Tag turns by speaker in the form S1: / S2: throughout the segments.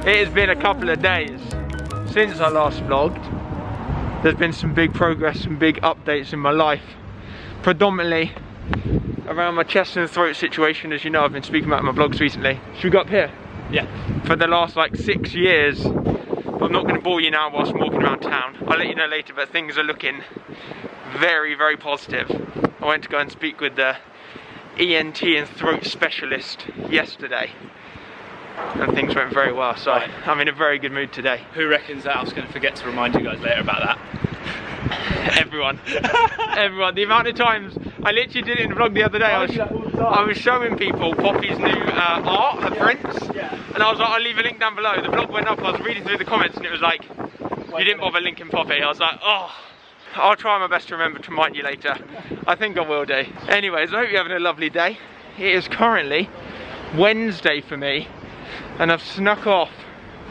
S1: It has been a couple of days since I last vlogged. There's been some big progress, some big updates in my life. Predominantly around my chest and throat situation, as you know I've been speaking about in my vlogs recently. Should we go up here?
S2: Yeah.
S1: For the last like 6 years, I'm not going to bore you now whilst I'm walking around town. I'll let you know later, but things are looking very, very positive. I went to go and speak with the ENT and throat specialist yesterday, and things went very well, so right. I'm in a very good mood today.
S2: Who reckons that I was going to forget to remind you guys later about that?
S1: Everyone. Everyone. The amount of times, I literally did it in the vlog the other day, I was showing people Poppy's new art, her prints, and I was like, I'll leave a link down below. The vlog went up, I was reading through the comments and it was like, you didn't bother linking Poppy. I was like, oh, I'll try my best to remember to remind you later. I think I will do. Anyways, I hope you're having a lovely day. It is currently Wednesday for me, and I've snuck off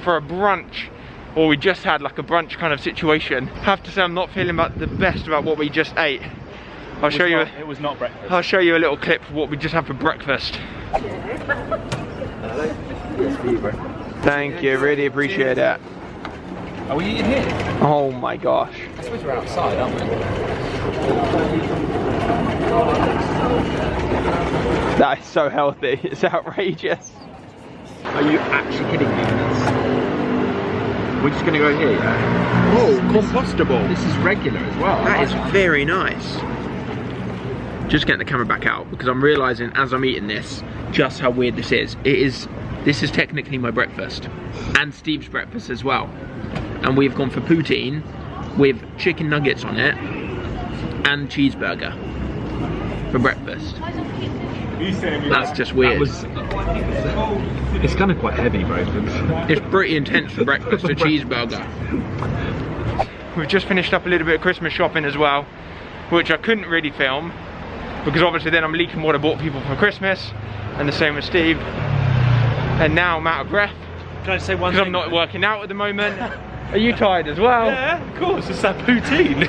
S1: for a brunch, or we just had like a brunch kind of situation. Have to say I'm not feeling the best about what we just ate. I'll show you.
S2: It was not breakfast.
S1: I'll show you a little clip of what we just had for breakfast. Thank you, really appreciate it.
S2: Are we eating here?
S1: Oh my gosh.
S2: I suppose we're outside, aren't we?
S1: That is so healthy, it's outrageous.
S3: Are you actually kidding me? We're just gonna go here, yeah?
S1: Oh, compostable.
S3: This is regular as well.
S1: That is very nice. Just getting the camera back out because I'm realising as I'm eating this just how weird this is. This is technically my breakfast and Steve's breakfast as well. And we've gone for poutine with chicken nuggets on it and cheeseburger for breakfast. That's just weird.
S3: It's kind of quite heavy, bro.
S1: It's pretty intense for breakfast, a cheeseburger. We've just finished up a little bit of Christmas shopping as well, which I couldn't really film because obviously then I'm leaking what I bought people for Christmas, and the same with Steve. And now I'm out of breath.
S2: Can I say one thing?
S1: Because I'm not working out at the moment. Are you tired as well?
S2: Yeah, of course, it's that poutine.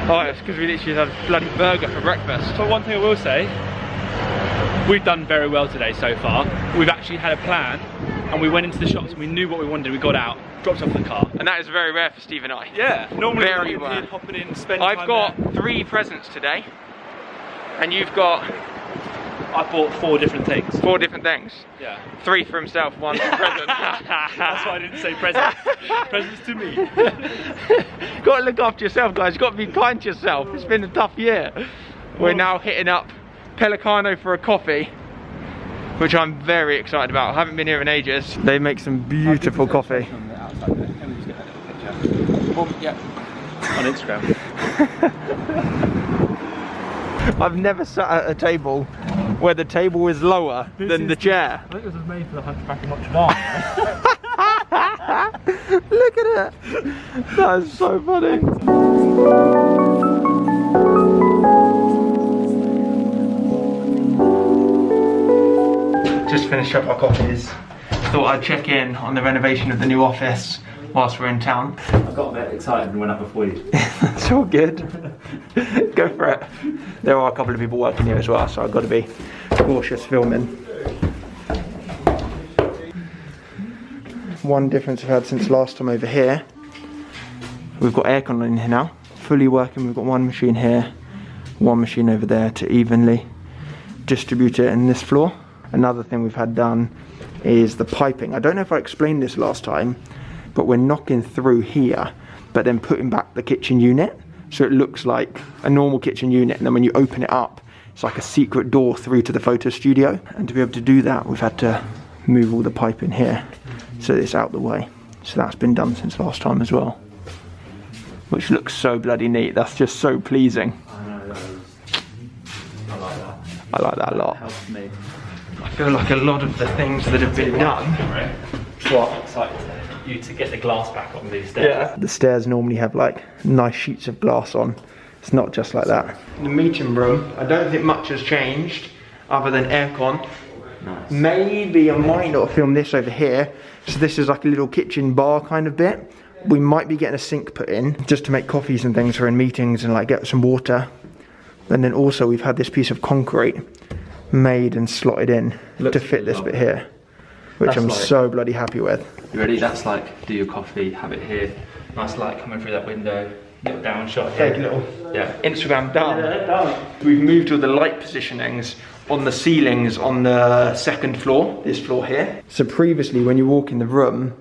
S1: Oh, it's because we literally had a bloody burger for breakfast.
S2: But one thing I will say, we've done very well today so far. We've actually had a plan, and we went into the shops and we knew what we wanted. We got out, dropped off the car.
S1: And that is very rare for Steve and I.
S2: Yeah, normally
S1: very
S2: we're
S1: rare.
S2: hopping in, spending time
S1: I've got
S2: there.
S1: 3 presents today, and you've got...
S2: I bought 4 different things.
S1: 4 different things?
S2: Yeah.
S1: 3 for himself, 1 for present.
S2: That's why I didn't say presents. Presents to me.
S1: Got to look after yourself, guys. You've got to be kind to yourself. It's been a tough year. We're now hitting up Pelicano for a coffee, which I'm very excited about. I haven't been here in ages. They make some beautiful coffee.
S2: On Instagram.
S1: I've never sat at a table where the table is lower than the chair.
S2: I think this was made for the Hunchback of Notre Dame.
S1: Look at it. That is so funny. Just finished up our coffees. Thought I'd check in on the renovation of the new office whilst we're in town.
S2: I got a bit excited and went up before you.
S1: It's all good. Go for it. There are a couple of people working here as well, so I've got to be cautious filming. One difference I've had since last time over here, we've got aircon in here now, fully working. We've got one machine here, one machine over there to evenly distribute it in this floor. Another thing we've had done is the piping. I don't know if I explained this last time, but we're knocking through here, but then putting back the kitchen unit, so it looks like a normal kitchen unit, and then when you open it up, it's like a secret door through to the photo studio. And to be able to do that, we've had to move all the pipe in here, so it's out the way. So that's been done since last time as well, which looks so bloody neat. That's just so pleasing.
S2: I know, I like that.
S1: I like that a lot.
S2: Helps me.
S1: I feel like a lot of the things that have been done.
S2: What? It's like you to get the glass back on these stairs.
S1: Yeah. The stairs normally have like nice sheets of glass on. It's not just like that. The meeting room, I don't think much has changed other than aircon.
S2: Nice.
S1: Maybe I might not film this over here. So this is like a little kitchen bar kind of bit. We might be getting a sink put in just to make coffees and things for in meetings and like get some water. And then also we've had this piece of concrete made and slotted in to fit this bit here, which I'm so bloody happy with.
S2: You ready? That's like, do your coffee, have it here. Nice light coming through that window. Little down shot.
S1: Take a little Instagram down.
S2: Yeah, down.
S1: We've moved to the light positionings on the ceilings on the second floor, this floor here. So previously when you walk in the room,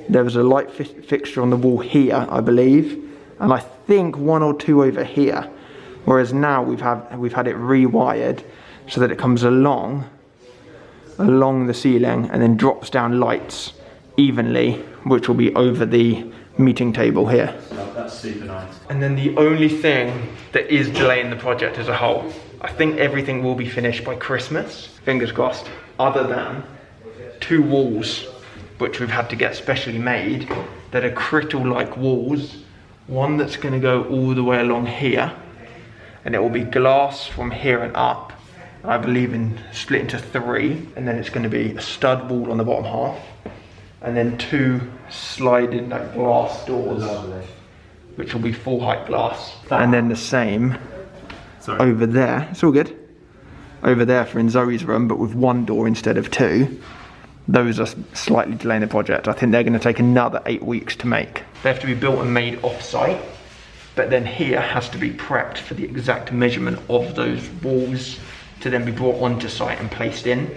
S1: there was a light fixture on the wall here, I believe, and I think 1 or 2 over here. Whereas now we've had it rewired so that it comes along the ceiling and then drops down lights evenly, which will be over the meeting table here.
S2: Oh, that's super nice.
S1: And then the only thing that is delaying the project as a whole, I think everything will be finished by Christmas, fingers crossed, other than 2 walls which we've had to get specially made that are Crital-like walls. One that's going to go all the way along here, and it will be glass from here and up, I believe split into 3, and then it's going to be a stud wall on the bottom half, and then 2 sliding like glass doors. Lovely. Which will be full height glass. And then the same over there, it's all good, over there for in Zoe's room, but with 1 door instead of 2. Those are slightly delaying the project. I think they're going to take another 8 weeks to make. They have to be built and made off-site, but then here has to be prepped for the exact measurement of those walls to then be brought onto site and placed in.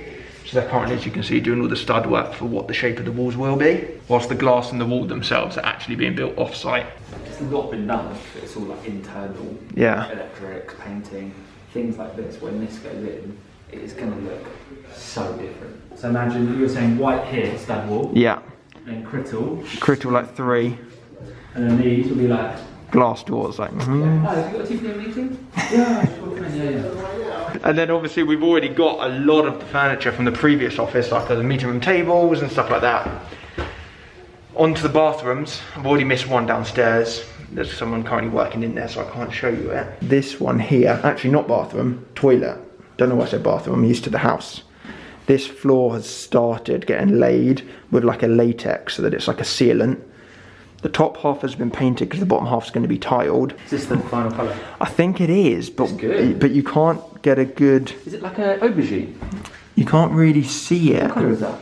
S1: So they're currently, as you can see, doing all the stud work for what the shape of the walls will be, whilst the glass and the wall themselves are actually being built off-site.
S2: It's a lot been done, but it's all like internal, electrics, painting, things like this. When this goes in, it is going to look so different. So imagine you were saying white here, stud wall.
S1: Yeah.
S2: Then Crital.
S1: Crital like 3.
S2: And then these will be like
S1: glass doors, like.
S2: Oh, have you got a Tiffany meeting? Yeah.
S1: And then obviously we've already got a lot of the furniture from the previous office, like the meeting room tables and stuff like that. Onto the bathrooms. I've already missed one downstairs. There's someone currently working in there, so I can't show you it. This one here, actually not bathroom, toilet. Don't know why I said bathroom, I'm used to the house. This floor has started getting laid with like a latex so that it's like a sealant. The top half has been painted because the bottom half is going to be tiled.
S2: Is this the final colour?
S1: I think it is, but you can't get a good...
S2: Is it like an aubergine?
S1: You can't really see it.
S2: What colour is that?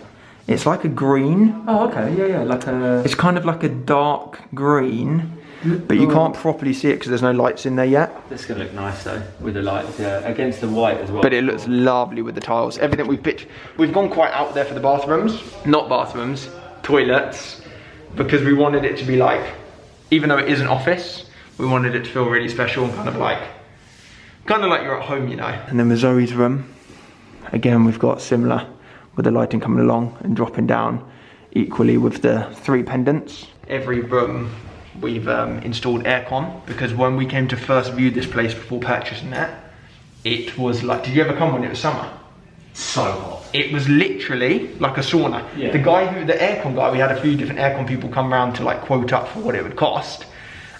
S1: It's like a green.
S2: Oh, okay, yeah, like a...
S1: It's kind of like a dark green, but you can't properly see it because there's no lights in there yet.
S2: This is going to look nice though, with the lights, against the white as well.
S1: But it looks lovely with the tiles. Everything we've pitched, we've gone quite out there for the bathrooms. Not bathrooms, toilets. Because we wanted it to be like, even though it is an office, we wanted it to feel really special and kind of like you're at home, you know. And then with Zoe's room, again we've got similar with the lighting coming along and dropping down equally with the 3 pendants. Every room we've installed aircon, because when we came to first view this place before purchasing it, it was like, did you ever come when it was summer?
S2: So hot.
S1: It was literally like a sauna. Yeah. The aircon guy, we had a few different aircon people come around to like quote up for what it would cost.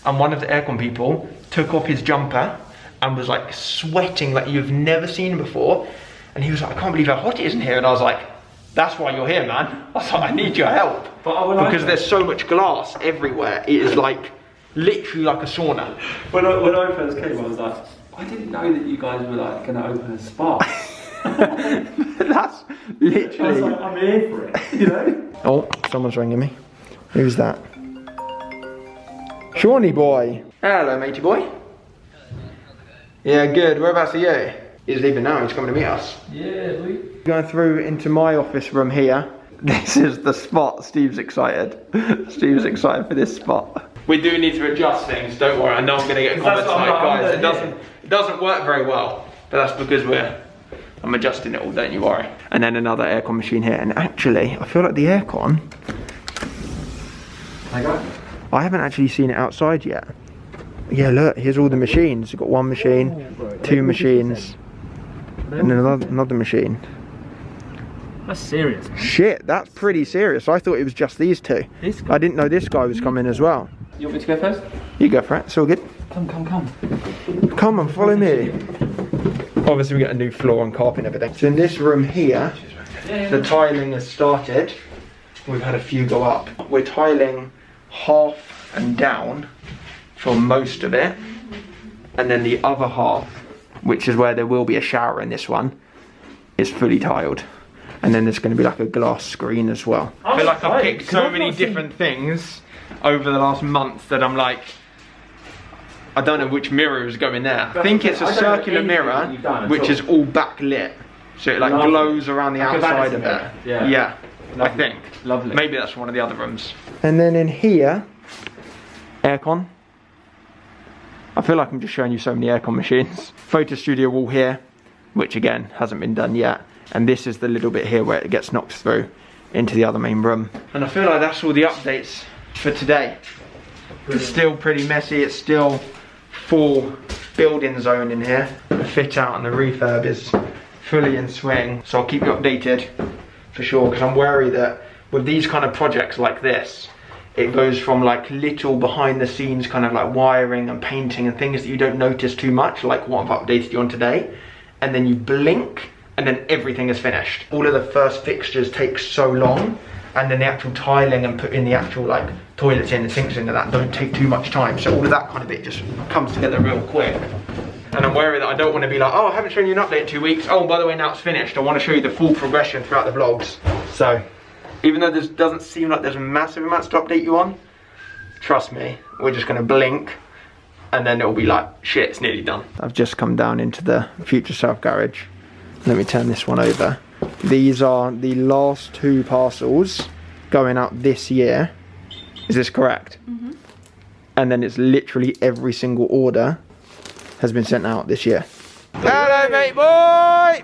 S1: And one of the aircon people took off his jumper and was like sweating like you've never seen before. And he was like, I can't believe how hot it is in here. And I was like, that's why you're here, man. I was like, I need your help. Because there's so much glass everywhere. It is like, literally like a sauna.
S2: When I first came, I was like, I didn't know that you guys were like going to open a spa.
S1: That's literally...
S2: I was like, I'm here for it, you know?
S1: Oh, someone's ringing me. Who's that? Shawnee boy. Hello, matey boy. Yeah, good. Whereabouts are you? He's leaving now. He's coming to meet us.
S2: Yeah, we...
S1: Going through into my office room here. This is the spot. Steve's excited. Steve's excited for this spot. We do need to adjust things. Don't worry. I know I'm going to get comments like, guys, it doesn't work very well. But that's because I'm adjusting it all, don't you worry. And then another aircon machine here. And actually, I feel like the aircon... I haven't actually seen it outside yet. Yeah, look, here's all the machines. You've got 1 machine, 2 machines, and another machine.
S2: That's serious, man.
S1: Shit, that's pretty serious. I thought it was just these 2. I didn't know this guy was coming as well.
S2: You want me to go first?
S1: You go for it, it's all good.
S2: Come.
S1: Come on, follow me. Obviously we get a new floor and carpet and everything. So in this room here, the tiling has started. We've had a few go up. We're tiling half and down for most of it. And then the other half, which is where there will be a shower in this one, it's fully tiled. And then there's going to be like a glass screen as well. I feel like I've picked so many different things over the last month that I'm like, I don't know which mirror is going there. I think it's a circular mirror which is all backlit. So it like glows around the outside of it. Yeah, I think.
S2: Lovely.
S1: Maybe that's one of the other rooms. And then in here, aircon. I feel like I'm just showing you so many aircon machines. Photo studio wall here, which again hasn't been done yet. And this is the little bit here where it gets knocked through into the other main room. And I feel like that's all the updates for today. It's still pretty messy. It's still full building zone in here. The fit out and the refurb is fully in swing. So I'll keep you updated for sure, because I'm worried that with these kind of projects like this, it goes from like little behind the scenes kind of like wiring and painting and things that you don't notice too much, like what I've updated you on today. And then you blink and then everything is finished. All of the first fixtures take so long, and then the actual tiling and putting the actual like toilets in and sinks into that don't take too much time. So all of that kind of bit just comes together real quick. And I'm worried that I don't want to be like, oh, I haven't shown you an update in 2 weeks. Oh, by the way, now it's finished. I want to show you the full progression throughout the vlogs. So, even though this doesn't seem like there's massive amounts to update you on, trust me, we're just going to blink and then it'll be like, shit, it's nearly done. I've just come down into the future south garage. Let me turn this one over. These are the last 2 parcels going out this year. Is this correct? Mm-hmm. And then it's literally every single order has been sent out this year. Hello, mate boy!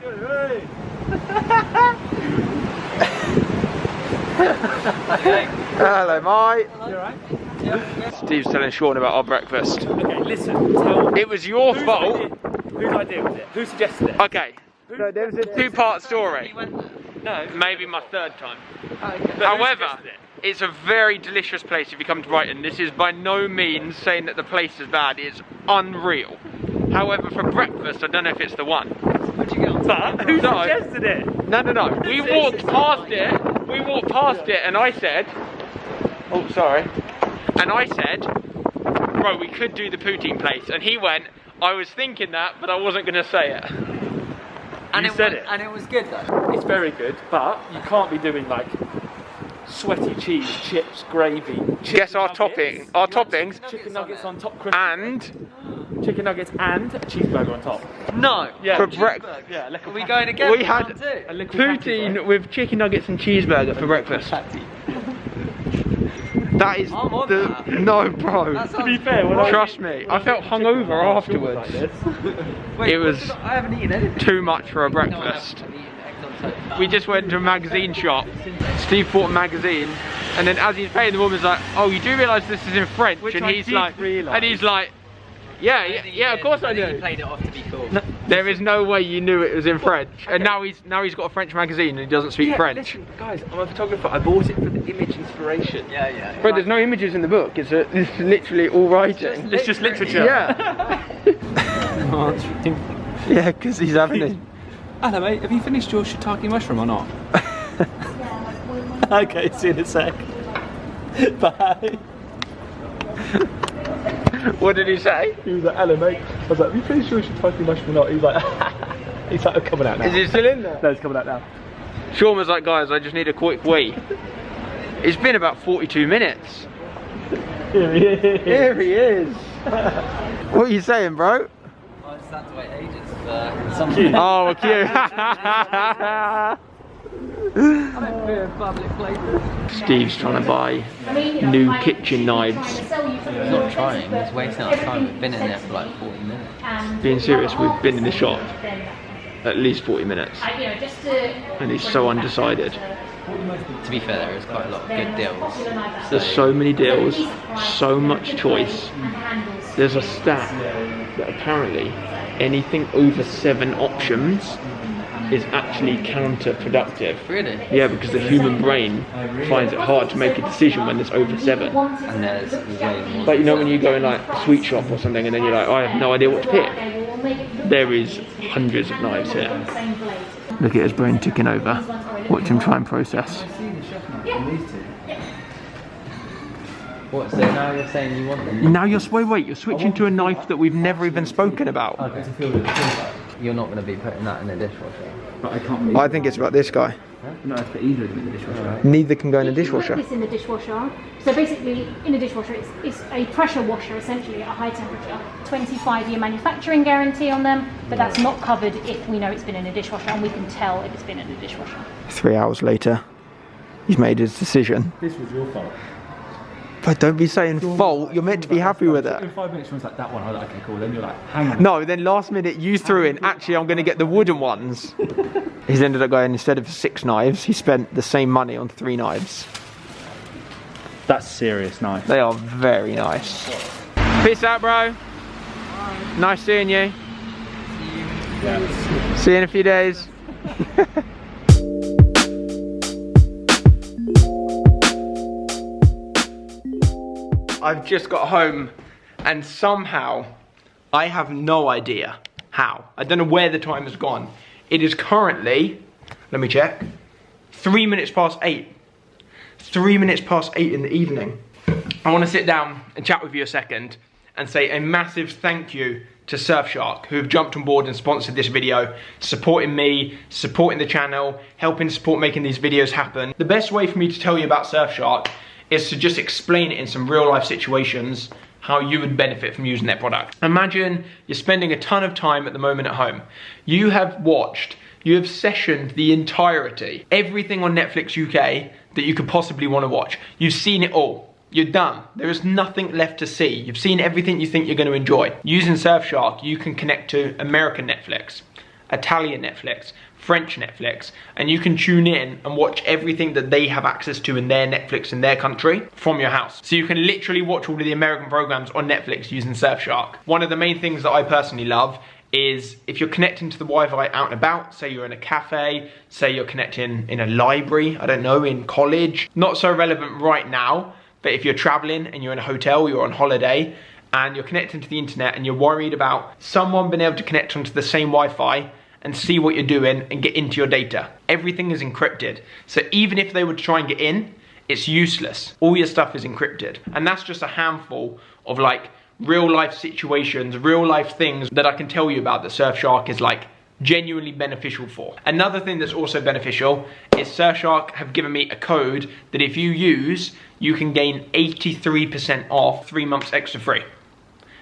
S1: Hello, mate.
S4: You alright? Yeah.
S1: Steve's telling Sean about our breakfast.
S4: Okay, listen.
S1: It was your fault.
S4: Whose idea was it? Who suggested it?
S1: Okay. So there was a 2-part story.
S4: No.
S1: Maybe my 3rd time.
S4: Okay.
S1: However, it's a very delicious place if you come to Brighton. This is by no means saying that the place is bad. It's unreal. However, for breakfast, I don't know if it's the one.
S4: Where'd you go? But who suggested it?
S1: No. We walked past it. We walked past it, and I said, "Oh, sorry." And I said, "Bro, we could do the poutine place." And he went, "I was thinking that, but I wasn't going to say it."
S4: And
S2: You said it.
S4: And it was good though.
S2: It's very good, but you can't be doing like sweaty cheese, chips, gravy.
S1: Guess our topping. Our toppings.
S2: Chicken nuggets on top,
S1: And
S2: chicken nuggets and a cheeseburger on top.
S4: No.
S2: Yeah.
S1: for breakfast.
S2: Yeah.
S4: Are we going again?
S1: We had
S2: A little patty,
S1: poutine
S2: right?
S1: with chicken nuggets and cheeseburger for breakfast. That is
S4: I'm on
S1: the
S4: that.
S1: no, bro.
S2: To be fair, when I
S1: Trust me, I felt hungover afterwards.
S4: Wait,
S1: It was
S4: I haven't eaten anything.
S1: too much for a
S4: No, I
S1: breakfast.
S4: haven't eaten eggs on toast.
S1: We just went to a magazine shop. Steve bought a magazine, and then as he's paying, the woman's like, "Oh, you do realise this is in French?"
S2: Which
S1: and
S2: I
S1: he's
S2: did
S1: like,
S2: realise.
S1: and he's like, "Yeah, of course I
S4: think he
S1: do."
S4: played it off to be cool.
S1: No, there is no way you knew it was in French. And now he's got a French magazine and he doesn't speak French.
S3: Listen, guys, I'm a photographer. I bought it for the image inspiration.
S4: Yeah.
S1: But there's no images in the book. It's literally all writing.
S2: It's just literature.
S1: Yeah. Yeah, because he's having it.
S2: Hello, mate. Have you finished your shiitake mushroom or not? Okay, see you in a sec. Bye.
S1: What did he say?
S2: He was like, hello, mate. I was like, have you finished your shiitake mushroom or not? He was like, he's like, coming out now.
S1: Is he still in there?
S2: No, it's coming out now.
S1: Sean was like, guys, I just need a quick wee. It's been about 42 minutes.
S2: Here he is.
S1: Here he is. What are you saying, bro?
S4: I just had to wait ages for something.
S1: Oh, cute.
S4: Public places.
S1: Steve's trying to buy new kitchen knives.
S4: He's not trying, he's wasting our time. We've been in there for like 40 minutes.
S1: Being serious, we've been in the shop at least 40 minutes. And he's so undecided.
S4: To be fair, there is quite a lot of good deals.
S1: There's so many deals, so much choice. There's a stat that apparently anything over 7 options is actually counterproductive.
S4: Really?
S1: Yeah, because the human brain finds it hard to make a decision when there's over 7.
S4: And there's way more.
S1: Like, you know when you go in like a sweet shop or something and then you're like, I have no idea what to pick. There is hundreds of knives here. Look at his brain ticking over. Watch him try and process.
S4: What, so now you're saying you want them?
S1: Now you're switching to a knife that we've never even spoken about.
S4: You're not going to be putting that in a dishwasher.
S2: But I can't.
S1: I think it's about this guy.
S2: No, it's put either of them in the dishwasher. Right?
S1: Neither can go in a
S5: You can
S1: dishwasher.
S5: put this in the dishwasher. So basically, in a dishwasher, it's a pressure washer essentially at a high temperature. 25-year manufacturing guarantee on them, but that's not covered if we know it's been in a dishwasher, and we can tell if it's been in a dishwasher.
S1: 3 hours later, he's made his decision.
S2: This was your fault.
S1: But don't be saying fault, you're meant to be happy with it.
S2: In 5 minutes, someone's like, that one, I was like, okay, cool. Then you're like, hang on.
S1: No, then last minute you threw in, actually I'm going to get the wooden ones. He's ended up going, instead of 6 knives, he spent the same money on 3 knives.
S2: That's serious nice.
S1: They are very nice. Peace out, bro. Bye. Nice seeing you.
S2: Yeah.
S1: See you in a few days. I've just got home and somehow I have no idea how. I don't know where the time has gone. It is currently, let me check, 3 minutes past 8. 3 minutes past 8 in the evening. I want to sit down and chat with you a second and say a massive thank you to Surfshark, who have jumped on board and sponsored this video, supporting me, supporting the channel, helping support making these videos happen. The best way for me to tell you about Surfshark is to just explain it in some real life situations how you would benefit from using their product. Imagine you're spending a ton of time at the moment at home. You have sessioned the entirety, everything on Netflix UK that you could possibly want to watch. You've seen it all. You're done. There is nothing left to see. You've seen everything you think you're going to enjoy. Using Surfshark, you can connect to American Netflix, Italian Netflix, French Netflix, and you can tune in and watch everything that they have access to in their Netflix in their country from your house. So you can literally watch all of the American programs on Netflix using Surfshark. One of the main things that I personally love is if you're connecting to the Wi-Fi out and about, say you're in a cafe, say you're connecting in a library, I don't know, in college. Not so relevant right now, but if you're traveling and you're in a hotel, you're on holiday, and you're connecting to the internet and you're worried about someone being able to connect onto the same Wi-Fi and see what you're doing and get into your data. Everything is encrypted. So even if they were to try and get in, it's useless. All your stuff is encrypted. And that's just a handful of like real life situations, real life things that I can tell you about that Surfshark is like genuinely beneficial for. Another thing that's also beneficial is Surfshark have given me a code that if you use, you can gain 83% off 3 months extra free.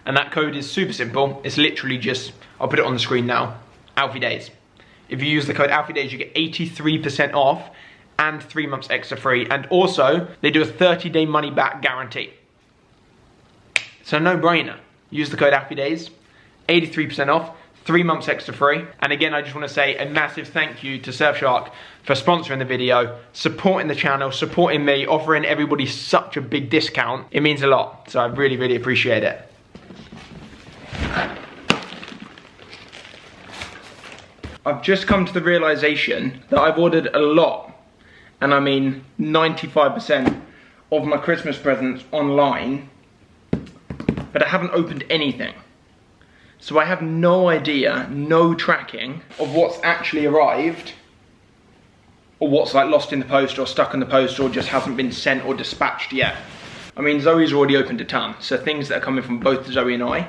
S1: And that code is super simple. It's literally just, I'll put it on the screen now, Alfie Days. If you use the code Alfie Days, you get 83% off and 3 months extra free. And also, they do a 30-day money back guarantee. So no brainer. Use the code Alfie Days, 83% off, 3 months extra free. And again, I just want to say a massive thank you to Surfshark for sponsoring the video, supporting the channel, supporting me, offering everybody such a big discount. It means a lot. So I really, really appreciate it. I've just come to the realization that I've ordered a lot, and I mean 95% of my Christmas presents online, but I haven't opened anything. So I have no idea, no tracking of what's actually arrived, or what's like lost in the post or stuck in the post or just hasn't been sent or dispatched yet. I mean, Zoe's already opened a ton, so things that are coming from both Zoe and I,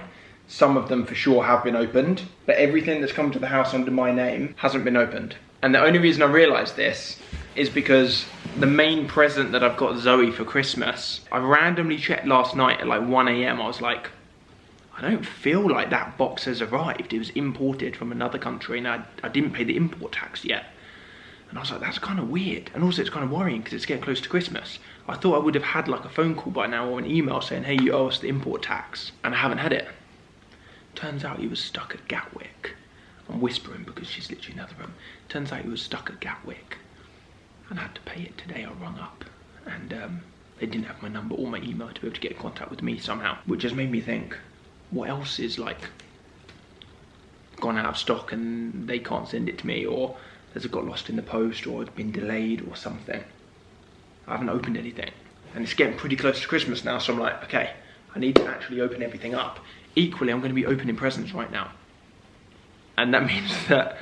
S1: some of them for sure have been opened, but everything that's come to the house under my name hasn't been opened. And the only reason I realised this is because the main present that I've got Zoe for Christmas, I randomly checked last night at like 1 AM, I was like, I don't feel like that box has arrived. It was imported from another country and I didn't pay the import tax yet. And I was like, that's kind of weird. And also it's kind of worrying because it's getting close to Christmas. I thought I would have had like a phone call by now or an email saying, hey, you owe us the import tax. And I haven't had it. Turns out he was stuck at Gatwick. I'm whispering because she's literally in the other room. Turns out he was stuck at Gatwick. And I had to pay it today. I rung up and they didn't have my number or my email to be able to get in contact with me somehow. Which just made me think, what else is like gone out of stock and they can't send it to me, or has it got lost in the post, or it's been delayed or something. I haven't opened anything. And it's getting pretty close to Christmas now, so I'm like, okay, I need to actually open everything up. Equally, I'm going to be opening presents right now. And that means that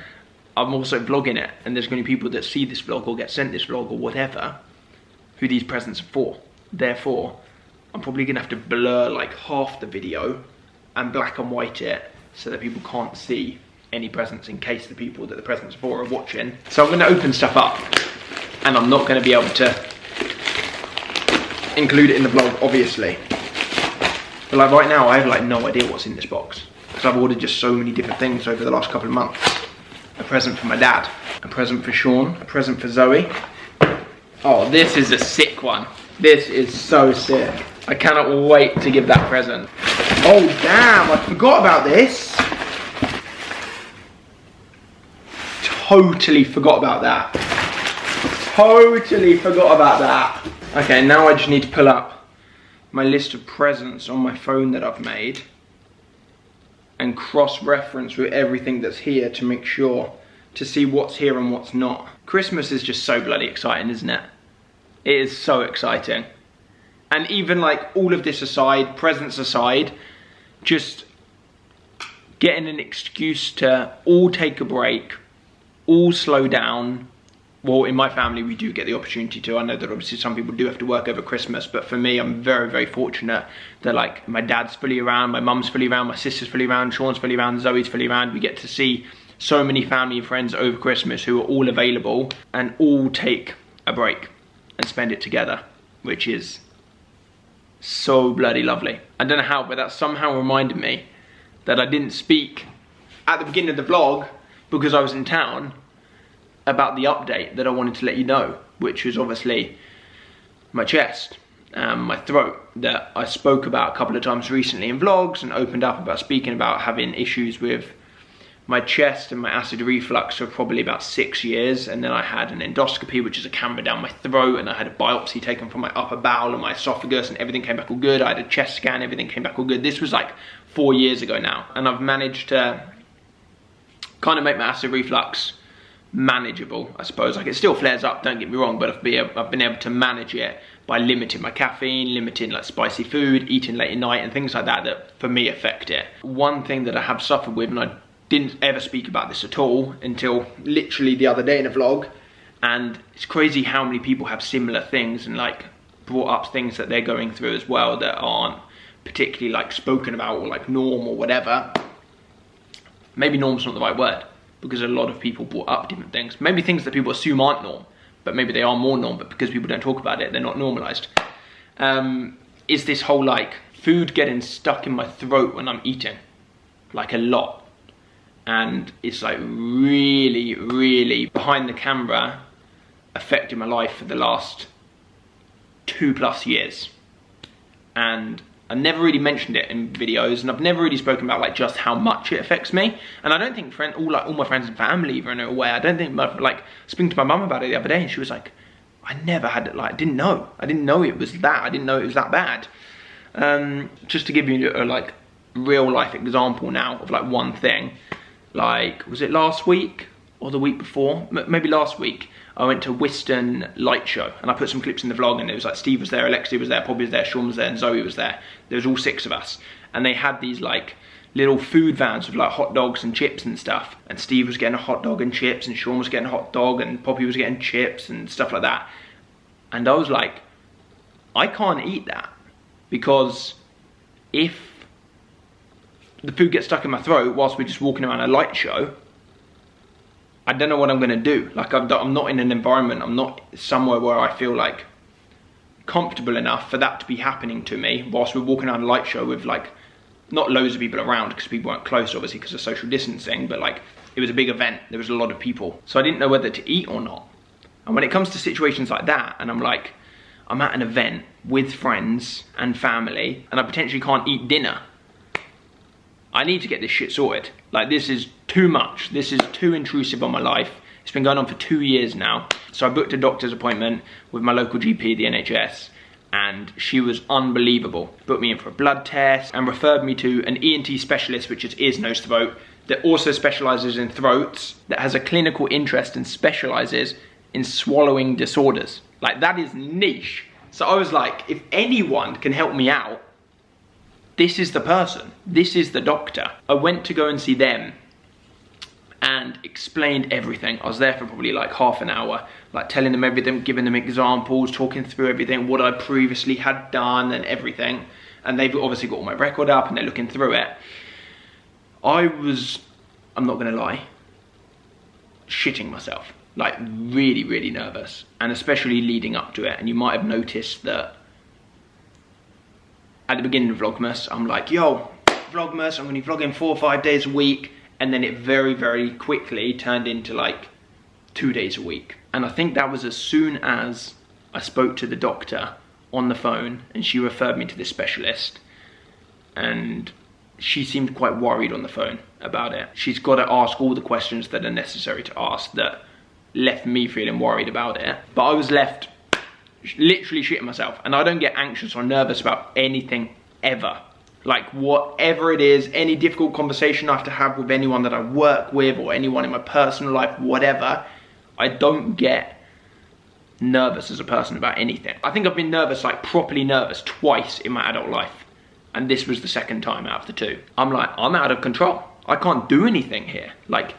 S1: I'm also vlogging it, and there's going to be people that see this vlog or get sent this vlog or whatever, who these presents are for. Therefore, I'm probably going to have to blur like half the video and black and white it so that people can't see any presents in case the people that the presents are for are watching. So I'm going to open stuff up, and I'm not going to be able to include it in the vlog, obviously. But like right now, I have like no idea what's in this box, because I've ordered just so many different things over the last couple of months. A present for my dad, a present for Sean, a present for Zoe. Oh, this is a sick one. This is so sick. I cannot wait to give that present. Oh damn, I forgot about this. Totally forgot about that. Totally forgot about that. Okay, now I just need to pull up my list of presents on my phone that I've made and cross-reference with everything that's here to make sure to see what's here and what's not. Christmas is just so bloody exciting, isn't it? It is so exciting. And even like all of this aside, presents aside, just getting an excuse to all take a break, all slow down. Well, in my family, we do get the opportunity to. I know that obviously some people do have to work over Christmas, but for me, I'm very, very fortunate that like my dad's fully around, my mum's fully around, my sister's fully around, Sean's fully around, Zoe's fully around. We get to see so many family and friends over Christmas who are all available and all take a break and spend it together, which is so bloody lovely. I don't know how, but that somehow reminded me that I didn't speak at the beginning of the vlog because I was in town about the update that I wanted to let you know, which was obviously my chest and my throat that I spoke about a couple of times recently in vlogs and opened up about speaking about having issues with my chest and my acid reflux for probably about 6 years, and then I had an endoscopy, which is a camera down my throat, and I had a biopsy taken from my upper bowel and my esophagus, and everything came back all good. I had a chest scan, everything came back all good. This was like 4 years ago now, and I've managed to kind of make my acid reflux manageable, I suppose. Like, it still flares up, don't get me wrong, but I've been able to manage it by limiting my caffeine, limiting like spicy food, eating late at night, and things like that that for me affect it. One thing that I have suffered with, and I didn't ever speak about this at all until literally the other day in a vlog, and it's crazy how many people have similar things and like brought up things that they're going through as well that aren't particularly like spoken about or like norm or whatever. Maybe norm's not the right word, because a lot of people brought up different things. Maybe things that people assume aren't norm, but maybe they are more norm, but because people don't talk about it, they're not normalized. Is this whole like food getting stuck in my throat when I'm eating, like a lot. And it's like really, really behind the camera affected my life for the last 2+ years. And I never really mentioned it in videos, and I've never really spoken about like just how much it affects me. And I don't think all my friends and family even are aware. I don't think like speaking to my mum about it the other day, and she was like, I never had it, like I didn't know it was that. I didn't know it was that bad. Just to give you a like real life example now of like one thing. Like, was it last week or the week before? Maybe last week. I went to Wiston Light Show, and I put some clips in the vlog, and it was like Steve was there, Alexia was there, Poppy was there, Sean was there, and Zoe was there. There was all 6 of us, and they had these like little food vans with like hot dogs and chips and stuff, and Steve was getting a hot dog and chips, and Sean was getting a hot dog, and Poppy was getting chips and stuff like that. And I was like, I can't eat that, because if the food gets stuck in my throat whilst we're just walking around a light show, I don't know what I'm gonna do. Like, I'm not in an environment, I'm not somewhere where I feel like comfortable enough for that to be happening to me whilst we're walking around a light show with like, not loads of people around, because people weren't close obviously because of social distancing, but like, it was a big event, there was a lot of people. So I didn't know whether to eat or not. And when it comes to situations like that, and I'm like, I'm at an event with friends and family, and I potentially can't eat dinner, I need to get this shit sorted. Like, this is too much. This is too intrusive on my life. It's been going on for 2 years now. So I booked a doctor's appointment with my local GP, the NHS, and she was unbelievable. Booked me in for a blood test and referred me to an ENT specialist, which is ears, nose, throat, that also specializes in throats, that has a clinical interest and specializes in swallowing disorders. Like, that is niche. So I was like, if anyone can help me out, this is the person, this is the doctor. I went to go and see them and explained everything. I was there for probably like half an hour, like telling them everything, giving them examples, talking through everything, what I previously had done and everything. And they've obviously got all my record up and they're looking through it. I was I'm not gonna lie, shitting myself. Like really, really nervous. And especially leading up to it. And you might have noticed that at the beginning of Vlogmas, I'm like, yo, Vlogmas, I'm gonna be vlogging 4 or 5 days a week. And then it very, very quickly turned into like 2 days a week. And I think that was as soon as I spoke to the doctor on the phone and she referred me to this specialist. And she seemed quite worried on the phone about it. She's got to ask all the questions that are necessary to ask that left me feeling worried about it. But I was left literally shitting myself. And I don't get anxious or nervous about anything ever. Like whatever it is, any difficult conversation I have to have with anyone that I work with or anyone in my personal life, whatever, I don't get nervous as a person about anything. I think I've been nervous, like properly nervous, twice in my adult life. And this was the second time out of the 2. I'm like, I'm out of control. I can't do anything here. Like,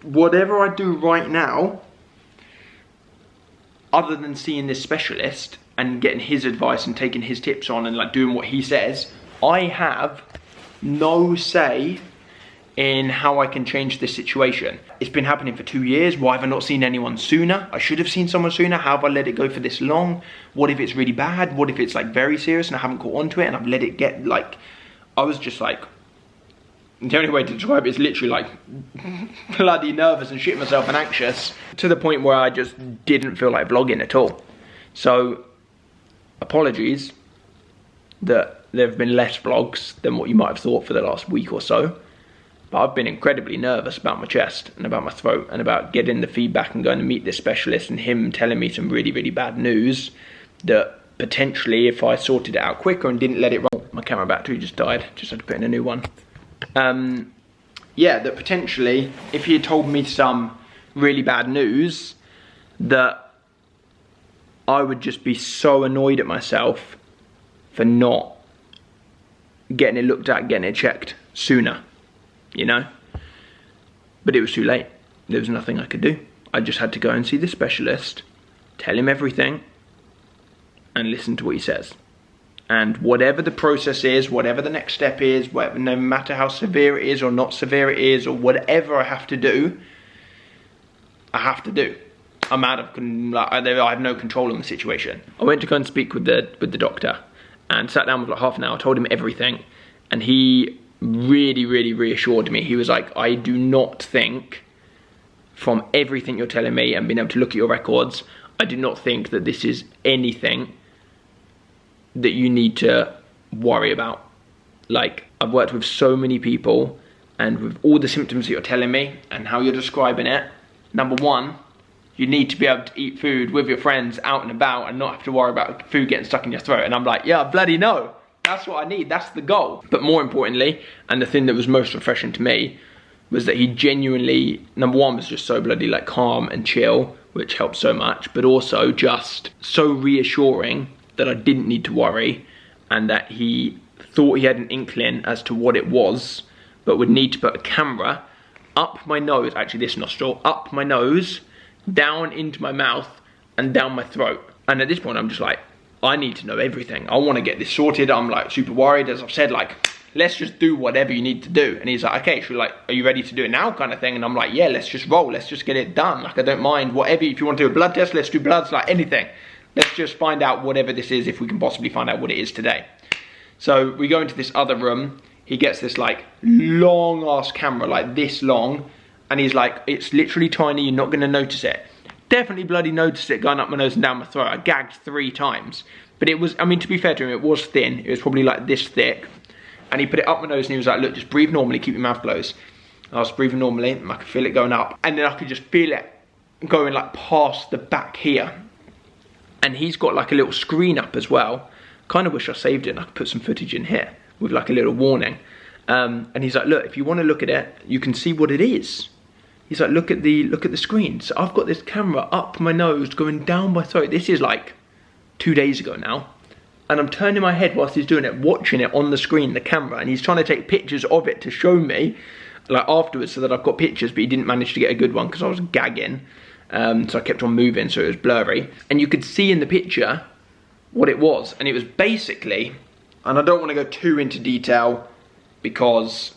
S1: whatever I do right now, other than seeing this specialist and getting his advice and taking his tips on and like doing what he says, I have no say in how I can change this situation. It's been happening for 2 years. Why have I not seen anyone sooner? I should have seen someone sooner. How have I let it go for this long? What if it's really bad? What if it's like very serious and I haven't caught on to it and I've let it get like, I was just like, the only way to describe it is literally like bloody nervous and shitting myself and anxious to the point where I just didn't feel like vlogging at all. So apologies that there have been less vlogs than what you might have thought for the last week or so. But I've been incredibly nervous about my chest and about my throat and about getting the feedback and going to meet this specialist and him telling me some really, really bad news that potentially if I sorted it out quicker and didn't let it roll, my camera battery just died, just had to put in a new one. Yeah, that potentially if he had told me some really bad news that I would just be so annoyed at myself for not getting it looked at, getting it checked sooner. You know, but it was too late. There was nothing I could do. I just had to go and see the specialist, tell him everything, and listen to what he says. And whatever the process is, whatever the next step is, whatever, no matter how severe it is or not severe it is, or whatever I have to do, I have to do. I'm out of, I have no control on the situation. I went to go and speak with the doctor and sat down with like half an hour, told him everything, and he really, really reassured me. He was like, I do not think, from everything you're telling me and being able to look at your records, I do not think that this is anything that you need to worry about. Like, I've worked with so many people, and with all the symptoms that you're telling me and how you're describing it, number one, you need to be able to eat food with your friends out and about and not have to worry about food getting stuck in your throat. And I'm like, yeah, bloody no. That's what I need, that's the goal. But more importantly, and the thing that was most refreshing to me, was that he genuinely, number one, was just so bloody like calm and chill, which helped so much, but also just so reassuring that I didn't need to worry, and that he thought he had an inkling as to what it was, but would need to put a camera up my nose, actually this nostril, up my nose, down into my mouth, and down my throat. And at this point I'm just like, I need to know everything. I want to get this sorted. I'm like super worried, as I've said, like, let's just do whatever you need to do. And he's like, okay, so like, are you ready to do it now kind of thing? And I'm like, yeah, let's just roll. Let's just get it done. Like, I don't mind whatever. If you want to do a blood test, let's do bloods, like anything. Let's just find out whatever this is, if we can possibly find out what it is today. So we go into this other room. He gets this like long ass camera, like this long. And he's like, it's literally tiny. You're not going to notice it. Definitely bloody noticed it going up my nose and down my throat. I gagged 3 times. But it was, I mean, to be fair to him, it was thin. It was probably like this thick. And he put it up my nose and he was like, look, just breathe normally, keep your mouth closed. And I was breathing normally, and I could feel it going up. And then I could just feel it going like past the back here. And he's got like a little screen up as well. Kind of wish I saved it and I could put some footage in here with like a little warning. And he's like, look, if you want to look at it, you can see what it is. He's like, look at the screen. So I've got this camera up my nose, going down my throat. This is like 2 days ago now. And I'm turning my head whilst he's doing it, watching it on the screen, the camera. And he's trying to take pictures of it to show me, like afterwards, so that I've got pictures. But he didn't manage to get a good one because I was gagging. So I kept on moving, so it was blurry. And you could see in the picture what it was. And it was basically, and I don't want to go too into detail because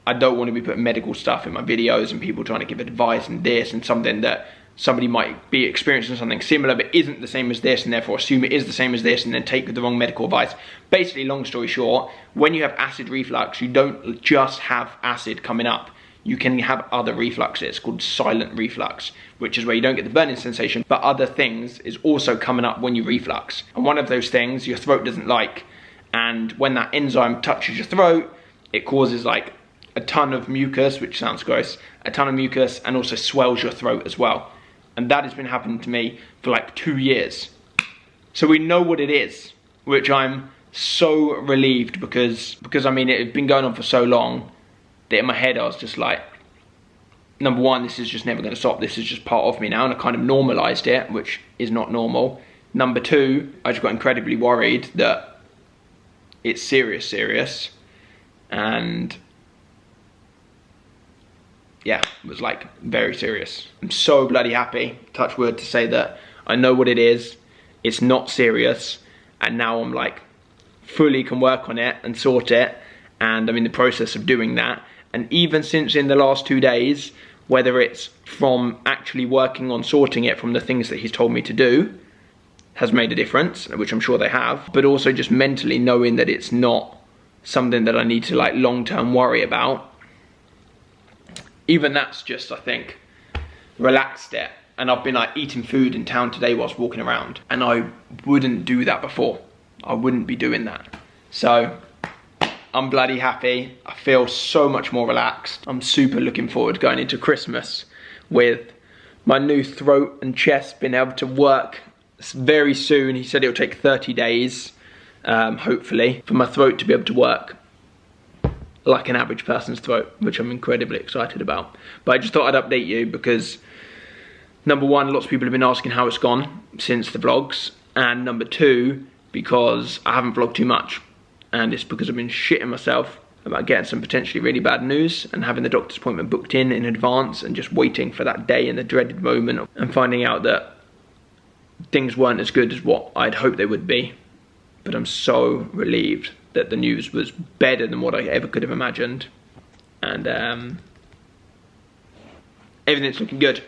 S3: I don't want to be putting medical stuff in my videos and people trying to give advice and this and something that somebody might be experiencing something similar but isn't the same as this and therefore assume it is the same as this and then take the wrong medical advice. Basically, long story short, when you have acid reflux, you don't just have acid coming up. You can have other refluxes. It's called silent reflux, which is where you don't get the burning sensation, but other things is also coming up when you reflux. And one of those things your throat doesn't like. And when that enzyme touches your throat, it causes like a ton of mucus, which sounds gross, a ton of mucus, and also swells your throat as well. And that has been happening to me for like 2 years. So we know what it is, which I'm so relieved because I mean, it had been going on for so long that in my head I was just like, number one, this is just never going to stop. This is just part of me now, and I kind of normalized it, which is not normal. Number two, I just got incredibly worried that it's serious, and yeah, it was like very serious. I'm so bloody happy, touch wood, to say that I know what it is, it's not serious, and now I'm like fully can work on it and sort it, and I'm in the process of doing that. And even since in the last 2 days, whether it's from actually working on sorting it from the things that he's told me to do, has made a difference, which I'm sure they have, but also just mentally knowing that it's not something that I need to like long-term worry about. Even that's just, I think, relaxed it. And I've been like eating food in town today whilst walking around, and I wouldn't do that before. I wouldn't be doing that. So I'm bloody happy. I feel so much more relaxed. I'm super looking forward to going into Christmas with my new throat and chest being able to work very soon. He said it'll take 30 days, hopefully, for my throat to be able to work like an average person's throat, which I'm incredibly excited about. But I just thought I'd update you because, number one, lots of people have been asking how it's gone since the vlogs, and number two, because I haven't vlogged too much, and it's because I've been shitting myself about getting some potentially really bad news and having the doctor's appointment booked in advance and just waiting for that day and the dreaded moment and finding out that things weren't as good as what I'd hoped they would be. But I'm so relieved that the news was better than what I ever could have imagined, and everything's looking good,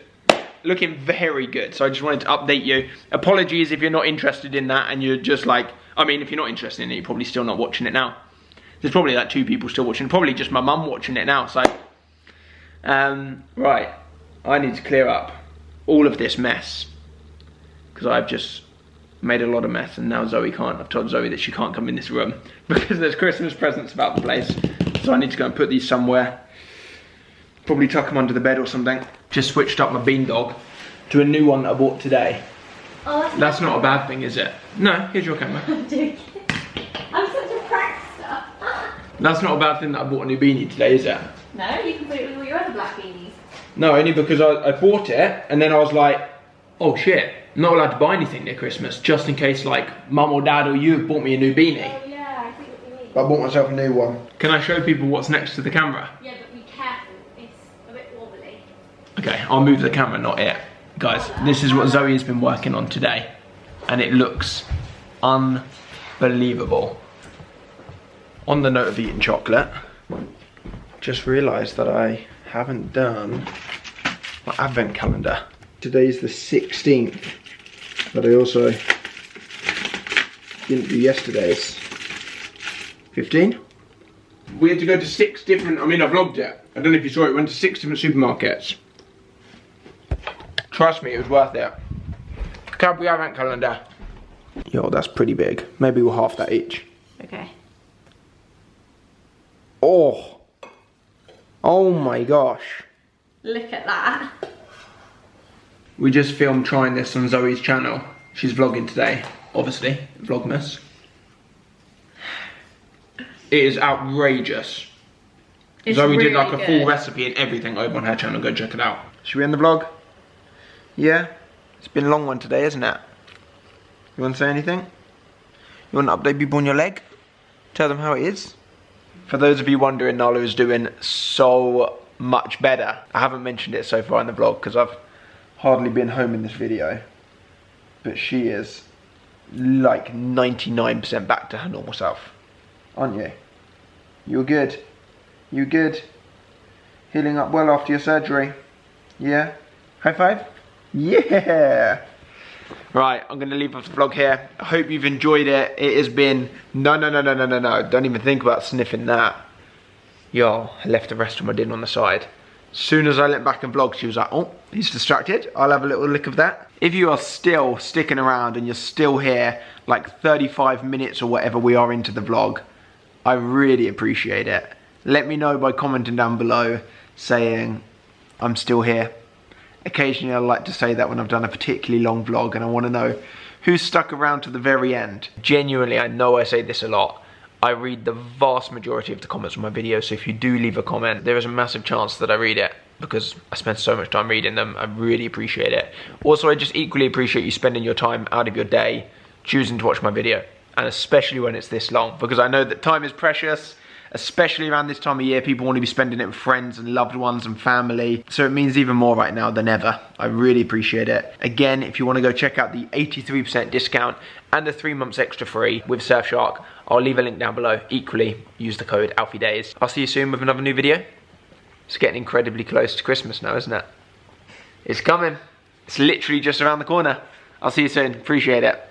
S3: looking very good. So I just wanted to update you. Apologies if you're not interested in that and you're just like, I mean, if you're not interested in it, you're probably still not watching it now. There's probably like 2 people still watching, probably just my mum watching it now. So right, I need to clear up all of this mess because I've just made a lot of mess, and now Zoe can't. I've told Zoe that she can't come in this room because there's Christmas presents about the place. So I need to go and put these somewhere. Probably tuck them under the bed or something. Just switched up my bean dog to a new one that I bought today.
S5: Oh,
S3: that's not a bad thing, is it? No, here's your camera.
S5: I'm joking. I'm such a prankster.
S3: That's not a bad thing that I bought a new beanie today, is it?
S5: No, you can put it with all your other black beanies.
S3: No, only because I bought it and then I was like, oh shit, I'm not allowed to buy anything near Christmas, just in case like mum or dad or you have bought me a new beanie.
S5: Oh yeah, I see what you mean.
S1: I bought myself a new one.
S3: Can I show people what's next to the camera?
S5: Yeah, but be careful. It's a bit wobbly.
S3: Okay, I'll move the camera, not it. Guys, this is what Zoe has been working on today, and it looks unbelievable. On the note of eating chocolate, just realised that I haven't done my advent calendar. Today's the 16th, but I also didn't do yesterday's. 15? We had to go to 6 different, I mean I vlogged it, I don't know if you saw it, we went to 6 different supermarkets. Trust me, it was worth it. Cadbury advent calendar. Yo, that's pretty big. Maybe we'll half that each.
S5: Okay.
S3: Oh. Oh my gosh.
S5: Look at that.
S3: We just filmed trying this on Zoe's channel. She's vlogging today, obviously, Vlogmas. It is outrageous.
S5: It's
S3: Zoe
S5: really
S3: did like a
S5: good.
S3: full recipe and everything over on her channel, go check it out. Should we end the vlog? Yeah? It's been a long one today, isn't it? You want to say anything? You want to update people on your leg? Tell them how it is? For those of you wondering, Nala is doing so much better. I haven't mentioned it so far in the vlog because I've hardly been home in this video. But she is like 99% back to her normal self. Aren't you? You're good. You good?
S1: Healing up well after your surgery. Yeah? High five? Yeah! Right, I'm going to leave off the vlog here. I hope you've enjoyed it. It has been... No. Don't even think about sniffing that. Yo, I left the rest of my dinner on the side. As soon as I went back and vlogged, she was like, oh, he's distracted. I'll have a little lick of that. If you are still sticking around and you're still here, like 35 minutes or whatever we are into the vlog, I really appreciate it. Let me know by commenting down below saying I'm still here. Occasionally I like to say that when I've done a particularly long vlog, and I want to know who's stuck around to the very end. Genuinely, I know I say this a lot. I read the vast majority of the comments on my videos, so if you do leave a comment, there is a massive chance that I read it because I spend so much time reading them. I really appreciate it. Also, I just equally appreciate you spending your time out of your day choosing to watch my video, and especially when it's this long, because I know that time is precious. Especially around this time of year, people want to be spending it with friends and loved ones and family. So it means even more right now than ever. I really appreciate it. Again, if you want to go check out the 83% discount and the 3 months extra free with Surfshark, I'll leave a link down below. Equally, use the code ALFIEDAYS. I'll see you soon with another new video. It's getting incredibly close to Christmas now, isn't it? It's coming. It's literally just around the corner. I'll see you soon. Appreciate it.